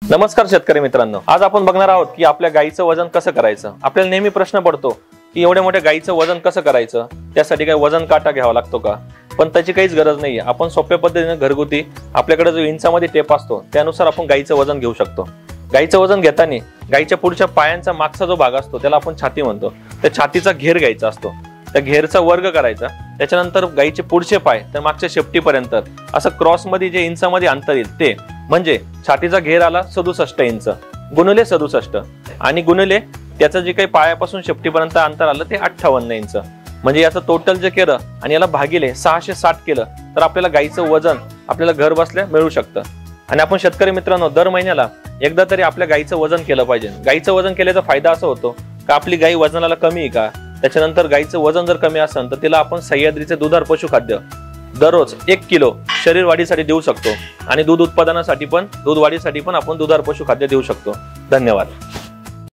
नमस्कार शेतकरी मित्रांनो, आज आपण बघणार आहोत की आपल्या गाईचं वजन कसं करायचं। आपल्याला नेहमी प्रश्न पडतो की एवढ्या मोठ्या गाईचं वजन कसं करायचं, त्यासाठी काय वजन काटा घ्यावा लागतो का? पण त्याची काहीच गरज नाहीये। आपण सोप्या पद्धतीने घरगुती आपल्याकडे जो इंचामध्ये टेप असतो त्यानुसार आपण गाईचं वजन घेऊ शकतो। गाईचं वजन घेताना गाईच्या पुढच्या पायांचा मागचा जो भाग असतो त्याला आपण छाती म्हणतो, त्या छातीचा घेर घ्यायचा असतो, त्या घेरचा वर्ग करायचा। त्याच्यानंतर गाईचे पुढचे पाय तर मागच्या शेपटीपर्यंत असं क्रॉस मध्ये जे इंचामध्ये अंतर येईल ते म्हणजे छातीचा घेर आला 67 इंच गुणिले 67 आणि गुणिले त्याचं जे काही पायापासून शेपटीपर्यंत अंतर आलं ते 58 इंच, म्हणजे याचं टोटल जे केलं आणि याला भागिले 660 केलं तर आपल्याला गाईचं वजन आपल्याला घर बसल्या मिळू शकतं। आणि आपण शेतकरी मित्रांनो दर महिन्याला एकदा तरी आपल्या गाईचं वजन केलं पाहिजे। गाईचं वजन केल्याचा फायदा असा होतो का आपली गाई वजनाला कमी आहे का, त्याच्यानंतर गाईचं वजन जर कमी असेल तर तिला आपण सह्याद्रीचे दुधाळ पशुखाद्य दररोज 1 किलो शरीर वाढीसाठी देऊ शकतो आणि दूध उत्पादनासाठी पण दूध वाढीसाठी पण आपण दुधाळ पशुखाद्य देऊ शकतो। धन्यवाद।